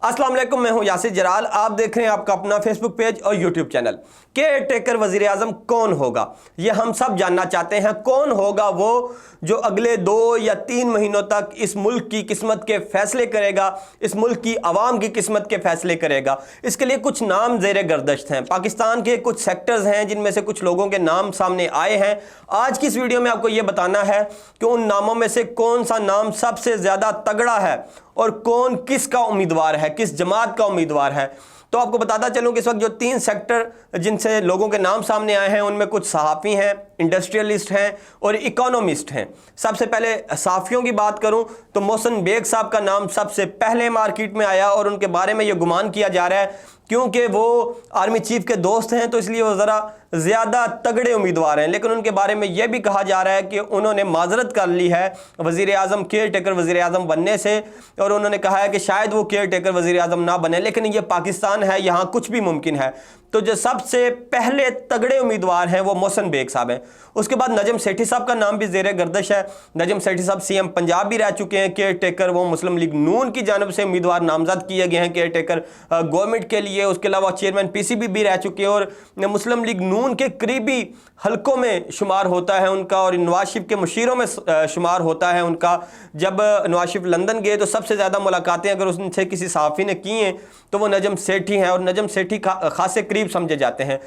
अस्सलाम वालेकुम, मैं हूं यासिर जलाल। आप देख रहे हैं आपका अपना फेसबुक पेज और यूट्यूब चैनल। केयर टेकर वजीर आजम कौन होगा, ये हम सब जानना चाहते हैं। कौन होगा वो जो अगले 2 या 3 महीनों तक इस मुल्क की किस्मत के फैसले करेगा, इस मुल्क की आवाम की किस्मत के फैसले करेगा। इसके लिए कुछ नाम ज़ेरे गर्दश्त हैं। पाकिस्तान के कुछ सेक्टर्स हैं जिनमें से कुछ लोगों के नाम सामने आए हैं। आज की इस वीडियो में आपको ये बताना है कि उन नामों में से कौन सा नाम सबसे ज़्यादा तगड़ा है और कौन किसका उम्मीदवार है, किस जमात का उम्मीदवार है। तो आपको बताता चलूं कि इस वक्त जो 3 सेक्टर जिनसे लोगों के नाम सामने आए हैं उनमें कुछ सहाफ़ी हैं, इंडस्ट्रियलिस्ट हैं और इकोनॉमिस्ट हैं। सबसे पहले सहाफ़ियों की बात करूं तो मोहसिन बेग साहब का नाम सबसे पहले मार्केट में आया और उनके बारे में ये गुमान किया जा रहा है क्योंकि वो आर्मी चीफ के दोस्त हैं, तो इसलिए वो ज़रा ज़्यादा तगड़े उम्मीदवार हैं। लेकिन उनके बारे में यह भी कहा जा रहा है कि उन्होंने माजरत कर ली है वज़ीर आज़म, केयर टेकर वज़ीर आज़म बनने से, और उन्होंने कहा है कि शायद वो केयर टेकर वज़ीर आज़म ना बने। लेकिन ये पाकिस्तान है, यहाँ कुछ भी मुमकिन है। तो जो सबसे पहले तगड़े उम्मीदवार हैं वो मोहसिन बेग साहब हैं। उसके बाद नजम सेठी साहब का नाम भी ज़ेरे गर्दिश है। नजम सेठी साहब सीएम पंजाब भी रह चुके हैं। केयर टेकर वो मुस्लिम लीग नून की जानब से उम्मीदवार नामजद किए गए हैं केयर टेकर गवर्नमेंट के लिए। उसके अलावा चेयरमैन पीसीबी भी रह चुके हैं और मुस्लिम लीग नून के करीबी हलकों में शुमार होता है उनका, और नवाज शरीफ के मुशीरों में शुमार होता है उनका। जब नवाज शरीफ लंदन गए तो सबसे ज़्यादा मुलाकातें अगर उनसे किसी सहाफ़ी ने की हैं तो वो नजम सेठी हैं, और नजम सेठी खासे करीब समझे जाते हैं।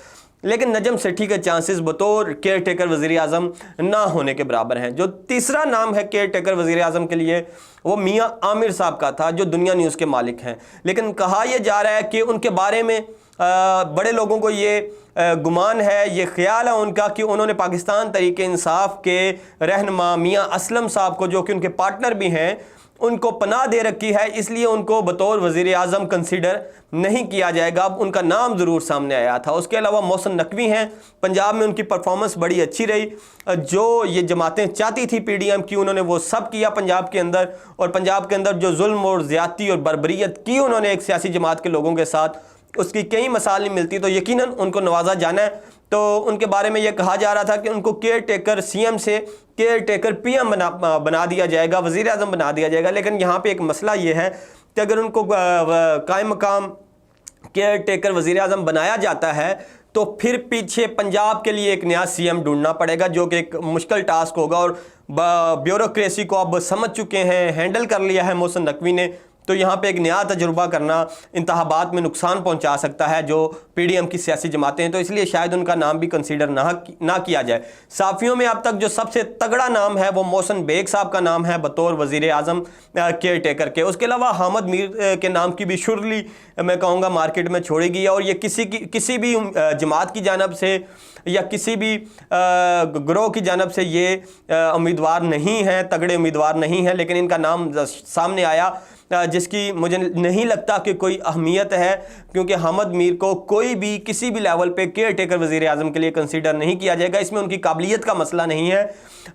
लेकिन नजम सेठी के चांसेस बतौर केयर टेकर वज़ीर आज़म ना होने के बराबर हैं। जो तीसरा नाम है केयर टेकर वज़ीर आज़म के लिए वो मियां आमिर साहब का था, जो दुनिया न्यूज़ के मालिक हैं। लेकिन कहा यह जा रहा है कि उनके बारे में बड़े लोगों को ये गुमान है, ये ख्याल है उनका कि उन्होंने पाकिस्तान तहरीक इंसाफ के रहनुमा मियां असलम साहब को, जो कि उनके पार्टनर भी हैं, उनको पनाह दे रखी है, इसलिए उनको बतौर वज़ीर आज़म कंसीडर नहीं किया जाएगा। अब उनका नाम ज़रूर सामने आया था। उसके अलावा मोहसिन नकवी हैं, पंजाब में उनकी परफॉर्मेंस बड़ी अच्छी रही। जो ये जमातें चाहती थी पीडीएम की, उन्होंने वो सब किया पंजाब के अंदर। और पंजाब के अंदर जो जुल्म और ज़्यादती और बर्बरियत की उन्होंने एक सियासी जमात के लोगों के साथ, उसकी कई मिसाल नहीं मिलती, तो यकीनन उनको नवाजा जाना है। तो उनके बारे में यह कहा जा रहा था कि उनको केयर टेकर सीएम से केयर टेकर पीएम बना दिया जाएगा, वज़ीर आज़म बना दिया जाएगा। लेकिन यहाँ पे एक मसला ये है कि अगर उनको कायम मकाम केयर टेकर वज़ीर आज़म बनाया जाता है तो फिर पीछे पंजाब के लिए एक नया सीएम ढूंढना पड़ेगा, जो कि एक मुश्किल टास्क होगा। और ब्यूरोक्रेसी को अब समझ चुके हैं, हैंडल कर लिया है मोहसिन नकवी ने, तो यहाँ पे एक नया तजुर्बा करना इंतखाबात में नुकसान पहुँचा सकता है जो पीडीएम की सियासी जमातें हैं। तो इसलिए शायद उनका नाम भी कंसीडर ना किया जाए। साफ़ियों में अब तक जो सबसे तगड़ा नाम है वो मोहसिन बेग साहब का नाम है बतौर वज़ीर आज़म केयर टेकर के। उसके अलावा हामिद मीर के नाम की भी शुरली मैं कहूँगा मार्केट में छोड़ी गई है, और ये किसी भी जमात की जानब से या किसी भी ग्रोह की जानब से ये उम्मीदवार नहीं हैं, तगड़े उम्मीदवार नहीं हैं। लेकिन इनका नाम सामने आया जिसकी मुझे नहीं लगता कि कोई अहमियत है, क्योंकि हामिद मीर को कोई भी किसी भी लेवल पे केयर टेकर वज़ीर आज़म के लिए कंसीडर नहीं किया जाएगा। इसमें उनकी काबिलियत का मसला नहीं है,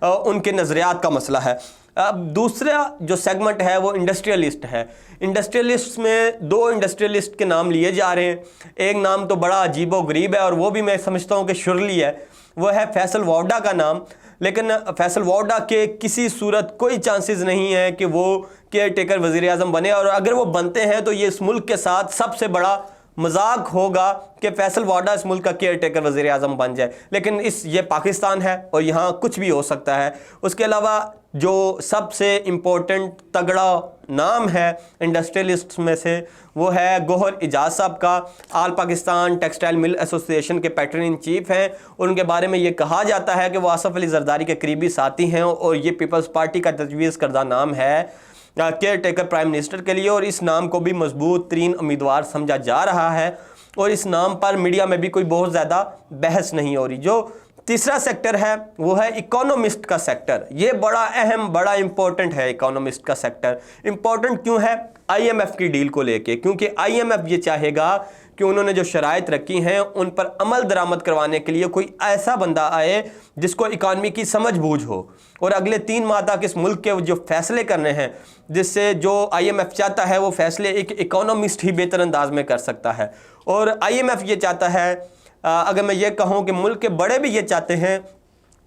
उनके नज़रियात का मसला है। अब दूसरा जो सेगमेंट है वो इंडस्ट्रियलिस्ट है। इंडस्ट्रियलिस्ट में 2 इंडस्ट्रियलिस्ट के नाम लिए जा रहे हैं। एक नाम तो बड़ा अजीब व गरीब है और वो भी मैं समझता हूँ कि शुरली है, वो है फैसल वावडा का नाम। लेकिन फैसल वावडा के किसी सूरत कोई चांसेस नहीं है कि वो केयर टेकर वज़ीर आज़म बने, और अगर वो बनते हैं तो ये इस मुल्क के साथ सबसे बड़ा मजाक होगा कि फैसल वावडा इस मुल्क का केयर टेकर वज़ीर आज़म बन जाए। लेकिन ये पाकिस्तान है और यहाँ कुछ भी हो सकता है। उसके अलावा जो सबसे इम्पोर्टेंट तगड़ा नाम है इंडस्ट्रियलिस्ट में से वो है गौहर इजाज़ साहब का। आल पाकिस्तान टेक्सटाइल मिल एसोसिएशन के पैटर्न इन चीफ हैं। उनके बारे में ये कहा जाता है कि वो आसफ़ अली ज़रदारी के करीबी साथी हैं, और ये पीपल्स पार्टी का तजवीज़ करदा नाम है केयर टेकर प्राइम मिनिस्टर के लिए। और इस नाम को भी मजबूत तरीन उम्मीदवार समझा जा रहा है, और इस नाम पर मीडिया में भी कोई बहुत ज़्यादा बहस नहीं हो रही। जो तीसरा सेक्टर है वो है इकोनॉमिस्ट का सेक्टर। ये बड़ा अहम, बड़ा इंपॉर्टेंट है। इकोनॉमिस्ट का सेक्टर इंपॉर्टेंट क्यों है? आईएमएफ की डील को लेके, क्योंकि आईएमएफ ये चाहेगा कि उन्होंने जो शराइत रखी हैं उन पर अमल दरामद करवाने के लिए कोई ऐसा बंदा आए जिसको इकानमी की समझ बूझ हो, और अगले 3 माह तक इस मुल्क के जो फैसले करने हैं, जिससे जो आईएमएफ चाहता है वो फैसले एक इकोनॉमिस्ट ही बेहतर अंदाज में कर सकता है। और आईएमएफ ये चाहता है, अगर मैं ये कहूँ कि मुल्क के बड़े भी ये चाहते हैं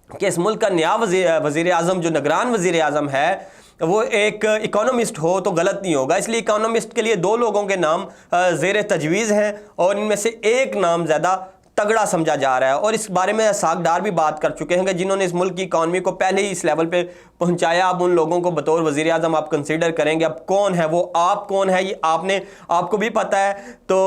कि इस मुल्क का नया वज़ीर आज़म जो निगरान वज़ीर आज़म है وہ ایک اکانومسٹ ہو تو غلط نہیں ہوگا، اس لیے اکانومسٹ کے لیے 2 لوگوں کے نام زیر تجویز ہیں اور ان میں سے ایک نام زیادہ تگڑا سمجھا جا رہا ہے، اور اس بارے میں اسحاق ڈار بھی بات کر چکے ہیں کہ جنہوں نے اس ملک کی اکانومی کو پہلے ہی اس لیول پہ پہنچایا، اب ان لوگوں کو بطور وزیر اعظم آپ کنسیڈر کریں گے۔ اب کون ہے وہ، آپ کون ہے، یہ آپ کو بھی پتہ ہے، تو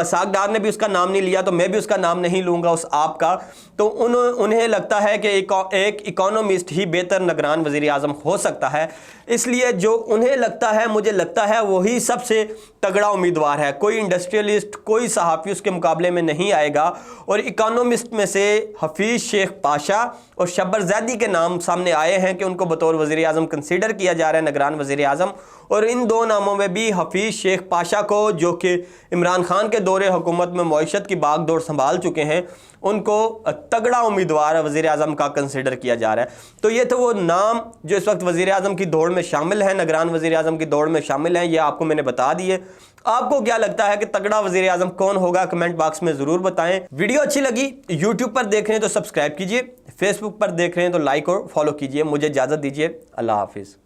اسحاق ڈار نے بھی اس کا نام نہیں لیا تو میں بھی اس کا نام نہیں لوں گا اس آپ کا۔ تو انہیں لگتا ہے کہ ایک اکانومسٹ ہی بہتر نگران وزیر اعظم ہو سکتا ہے، اس لیے جو انہیں لگتا ہے، مجھے لگتا ہے وہی سب سے تگڑا امیدوار ہے۔ کوئی انڈسٹریلسٹ، کوئی صحافی اس کے مقابلے میں نہیں آئے گا، اور اکانومسٹ میں سے حفیظ شیخ پاشا اور شبر زیدی کے نام سامنے آئے ہیں کہ ان کو بطور وزیر اعظم کنسیڈر کیا جا رہا ہے، نگران وزیر اعظم، اور ان 2 ناموں میں بھی حفیظ شیخ پاشا کو، جو کہ عمران خان کے دور حکومت میں معیشت کی باغ دوڑ سنبھال چکے ہیں، ان کو تگڑا امیدوار وزیر اعظم کا کنسیڈر کیا جا رہا ہے۔ تو یہ تو وہ نام جو اس وقت وزیر اعظم کی دوڑ میں شامل ہیں، نگران وزیر اعظم کی دوڑ میں شامل ہیں، یہ آپ کو میں نے بتا دیے۔ آپ کو کیا لگتا ہے کہ تگڑا وزیر اعظم کون ہوگا؟ کمنٹ باکس میں ضرور بتائیں۔ ویڈیو اچھی لگی، یوٹیوب پر دیکھ رہے ہیں تو سبسکرائب کیجئے، فیس بک پر دیکھ رہے ہیں تو لائک اور فالو کیجئے۔ مجھے اجازت دیجئے، اللہ حافظ۔